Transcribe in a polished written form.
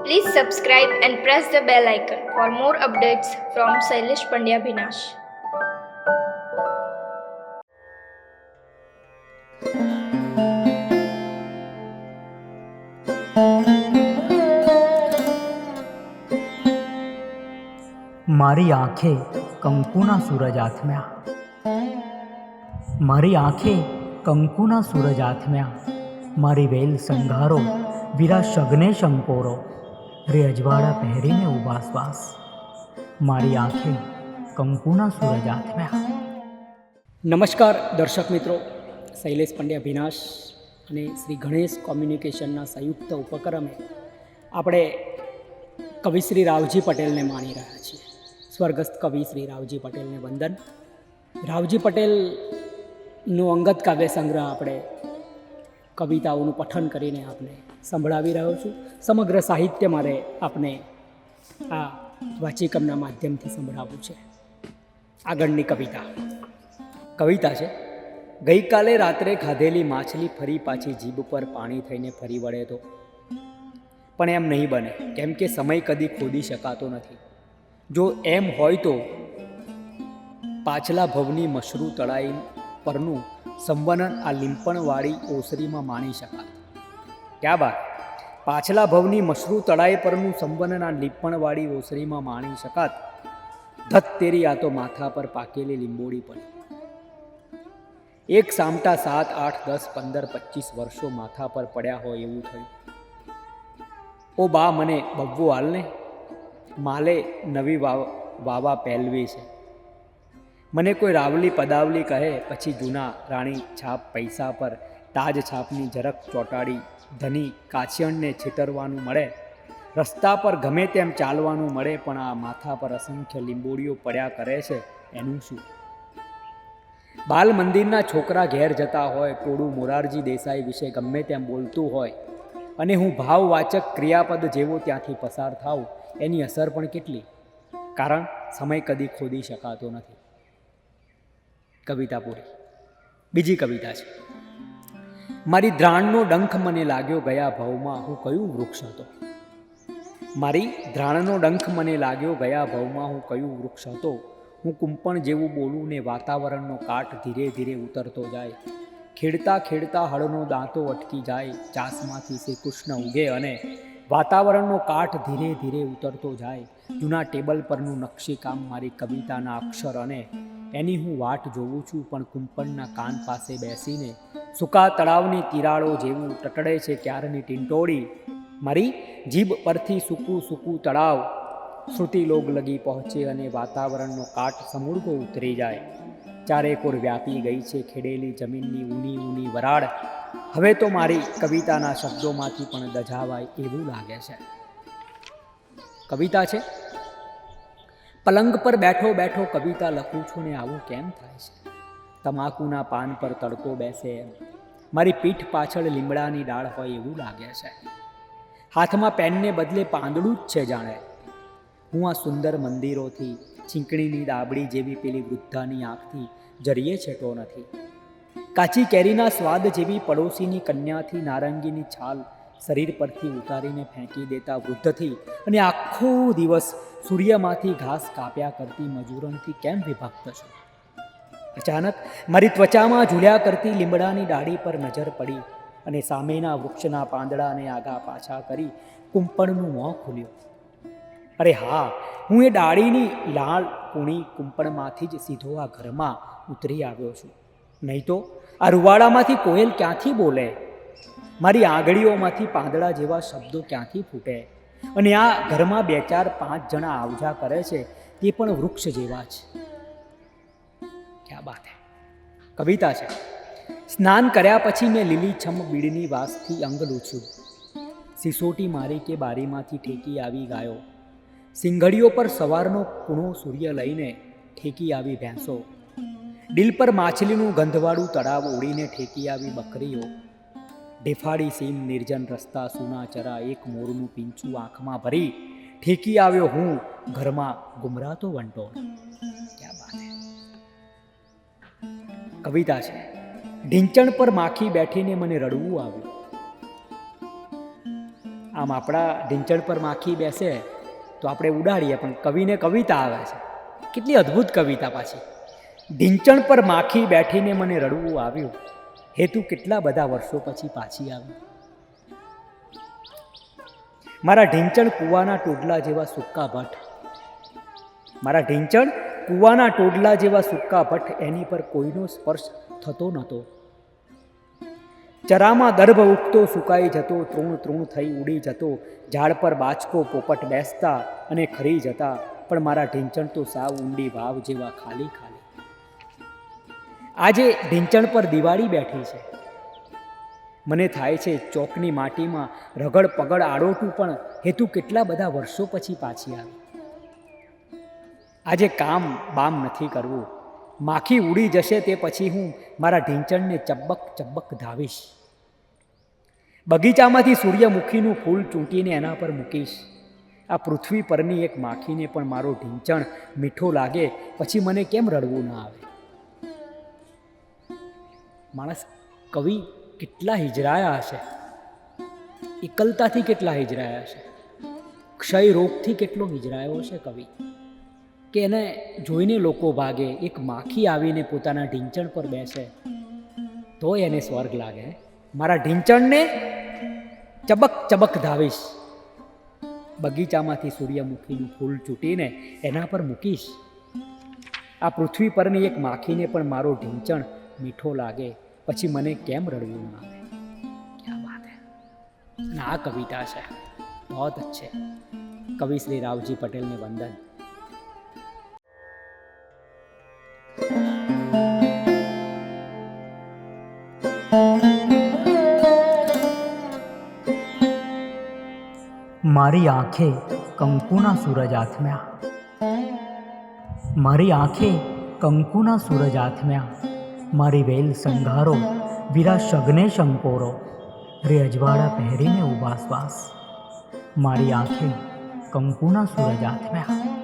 Please subscribe and press the bell icon for more updates from Sailesh Pandya Bhinash. મારી આંખે કંકુના સૂરજ આથમ્યા, મારી આંખે કંકુના સૂરજ આથમ્યા, મારી વેલ સંઘારો વીરા શગને શંકોરો, રે અજવાળા પહેરીને ઉભા શ્વાસ, મારી આંખે કંકુના સૂરજ આથમ્યા. નમસ્કાર દર્શક મિત્રો, શૈલેષ પંડ્યા ભીનાશ અને શ્રી ગણેશ કોમ્યુનિકેશનના સંયુક્ત ઉપક્રમે આપણે કવિ શ્રી રાવજી પટેલને માણી રહ્યા છીએ. સ્વર્ગસ્થ કવિ શ્રી રાવજી પટેલને વંદન. રાવજી પટેલનો અંગત કાવ્ય સંગ્રહ આપણે કવિતાઓનું પઠન કરીને આપને સંભળાવી રહ્યો છું. સમગ્ર સાહિત્ય મારે આપને આ વાચિકમના માધ્યમથી સંભળાવવું છે. આગળની કવિતા છે. ગઈકાલે રાત્રે ખાધેલી માછલી ફરી પાછી જીભ પર પાણી થઈને ફરી વળે તો, પણ એમ નહીં બને, કેમ કે સમય કદી ખોદી શકાતો નથી. જો એમ હોય તો પાછલા ભવની મશરૂ તળાઈ પરનું સંવનન આ લીંપણવાળી ઓસરીમાં માણી શકાય. ક્યાં બાત! પાછલા ભવની મશરૂ તળાઈ પરનું સંવનન આ લીંપણવાળી ઓસરીમાં માણી શકાત. ધત તેરી આ તો માથા પર પાકેલી લીંબોડી પડી. એક સામટા 7, 8, 10, 15, 25 વર્ષો માથા પર પડ્યા હોય એવું થયું. ઓ બા, મને બબ્બો હાલને, માલે નવી વાવા પહેલવી છે. મને કોઈ રાવલી પદાવલી કહે, પછી જૂના રાણી છાપ પૈસા પર તાજ છાપની ઝરખ ચોંટાડી ધની કાછિયણને છેતરવાનું મળે. રસ્તા પર ગમે તેમ ચાલવાનું મળે, પણ આ માથા પર અસંખ્ય લીંબોડીઓ પડ્યા કરે છે, એનું શું? બાલ મંદિરના છોકરા ઘેર જતા હોય, ટોળું મોરારજી દેસાઈ વિશે ગમે તેમ બોલતું હોય, અને હું ભાવવાચક ક્રિયાપદ જેવો ત્યાંથી પસાર થાઉં, એની અસર પણ કેટલી, કારણ સમય કદી ખોદી શકાતો નથી. કવિતા પૂરી. બીજી કવિતા છે. મારી ધ્રાણનો ડંખ મને લાગ્યો ગયા ભવમાં, હું કયું વૃક્ષ હતો. મારી ધ્રાણનો ડંખ મને લાગ્યો ગયા ભવમાં, હું કયું વૃક્ષ હતો. હું કુંપણ જેવું બોલું ને વાતાવરણનો કાટ ધીરે ધીરે ઉતરતો જાય. ખેડતા ખેડતા હળનો દાંતો અટકી જાય. ચાસમાંથી શ્રી કૃષ્ણ ઉગે અને વાતાવરણનો કાટ ધીરે ધીરે ઉતરતો જાય. જૂના ટેબલ પરનું નકશીકામ મારી કવિતાના અક્ષર, અને એની હું વાટ જોઉં છું, પણ કુંપણના કાન પાસે બેસીને સૂકા તળાવની તિરાડો જેવું ટટડે છે ક્યારની ટીંટોળી. મારી જીભ પરથી સૂકું સૂકું તળાવ શ્રુતિલોગ લગી પહોંચે અને વાતાવરણનો કાટ સમૂળગો ઉતરી જાય. ચારેકોર વ્યાપી ગઈ છે ખેડેલી જમીનની ઊની ઊની વરાળ. હવે તો મારી કવિતાના શબ્દોમાંથી પણ દઝાવાય એવું લાગે છે. કવિતા છે. પલંગ પર બેઠો બેઠો કવિતા લખું છું ને આવું કેમ થાય છે. તમાકુના પાન પર તડકો બેસે એમ મારી પીઠ પાછળ લીમડાની ડાળ હોય એવું લાગે છે. હાથમાં પેનને બદલે પાંદડું જ છે જાણે. હું આ સુંદર મંદિરોથી ચીંકણીની દાબડી જેવી પેલી વૃદ્ધાની આંખથી જરીએ છેટો નથી. કાચી કેરીના સ્વાદ જેવી પડોશીની કન્યાથી નારંગીની છાલ શરીર પરથી ઉતારીને ફેંકી દેતા વૃદ્ધથી, અને આખો દિવસ સૂર્યમાંથી ઘાસ કાપ્યા કરતી મજૂરણથી કેમ વિભક્ત છું. અચાનક મારી ત્વચામાં ઝૂલ્યા કરતી લીમડાની ડાળી પર નજર પડી, અને સામેના વૃક્ષના પાંદડાને આગા પાછા કરી કુંપણનું મોં ખુલ્યું. અરે હા, હું એ ડાળીની લાળ કૂણી કુંપણમાંથી જ સીધો આ ઘરમાં ઉતરી આવ્યો છું. નહીં તો આ રૂવાડામાંથી કોયલ ક્યાંથી બોલે, મારી આંગળીઓમાંથી પાંદડા જેવા શબ્દો ક્યાંથી ફૂટે, અને આ ઘરમાં 2, 4, 5 જણા આવજા કરે છે, તે પણ વૃક્ષ જેવા જ. ક્યાં બાત હે. કવિતા છે. સ્નાન કર્યા પછી મેં લીલીછમ બીડની વાસથી અંગ લૂછ્યું. સિસોટી મારી કે બારીમાંથી ઠેકી આવી ગાયો. સિંઘડીઓ પર સવારનો કૂણો સૂર્ય લઈને ઠેકી આવી ભેંસો. ડીલ પર માછલીનું ગંધવાળું તળાવ ઓળીને ઠેકી આવી બકરીઓ. ઢેફાડી સીમ નિર્જન રસ્તા સૂના ચરા, એક મોરનું પીંછું આંખમાં ભરી ઠેકી આવ્યો હું ઘરમાં ગુમરાતો વંટોળ. ક્યાં બાત હે. કવિતા છે. ઢીંચણ પર માખી બેઠીને મને રડવું આવ્યું. આમ આપણા ઢીંચણ પર માખી બેસે તો આપણે ઉડાડીએ, પણ કવિને કવિતા આવે છે. કેટલી અદ્ભુત કવિતા પાછી. ઢીંચણ પર માખી બેઠીને મને રડવું આવ્યું, હેતુ કેટલા બધા વર્ષો પછી પાછી આવી. મારા ઢીંચણ કૂવાના ટોડલા જેવા સૂકા ભટ્ટ, મારા ઢીંચણ કૂવાના ટોડલા જેવા સૂકા ભટ્ટ, એની પર કોઈનો સ્પર્શ થતો નહોતો. ચરામાં દર્ભ ઉગતો સુકાઈ જતો, તૃણ તૃણ થઈ ઉડી જતો, ઝાડ પર બાચકો પોપટ બેસતા અને ખરી જતા, પણ મારા ઢીંચણ તો સાવ ઊંડી વાવ જેવા ખાલી ખાલી. આજે ઢીંચણ પર દિવાળી બેઠી છે. મને થાય છે ચોકની માટીમાં રગડ પગડ આડોટું, પણ હેતુ કેટલા બધા વર્ષો પછી પાછી આવી. આજે કામ બામ નથી કરવું, માખી ઉડી જશે તે પછી હું મારા ઢીંચણને ચબ્બક ચબ્બક ધાવીશ. બગીચામાંથી સૂર્યમુખીનું ફૂલ ચૂંટીને એના પર મૂકીશ. આ પૃથ્વી પરની એક માખીને પણ મારો ઢીંચણ મીઠો લાગે, પછી મને કેમ રડવું ના આવે. માણસ કવિ કેટલા હિજરાયા હશે, એકલતાથી કેટલા હિજરાયા હશે, ક્ષય રોગથી કેટલો હિજરાયો છે કવિ, કે એને જોઈને લોકો ભાગે. એક માખી આવીને પોતાના ઢીંચણ પર બેસે તો એને સ્વર્ગ લાગે. મારા ઢીંચણને ચબક ચબક ધાવીશ, બગીચામાંથી સૂર્યમુખીનું ફૂલ ચૂંટીને એના પર મૂકીશ. આ પૃથ્વી પરની એક માખીને પણ મારો ઢીંચણ મીઠો લાગે, પછી મને કેમ રડવું ના આવે. ક્યાં વાત હે. અને આ કવિતા છે, બહુ અચ્છે. કવિ શ્રી રાવજી પટેલને વંદન. મારી આંખે કંકુના સૂરજ આથમ્યા, મારી આંખે કંકુના સૂરજ આથમ્યા, મારી વેલ સંઘારો વીરા શગને શંકોરો, રે અજવાળા પહેરીને ઉભાસવાસ. મારી આંખે કંકુના સૂરજ આથમ્યા.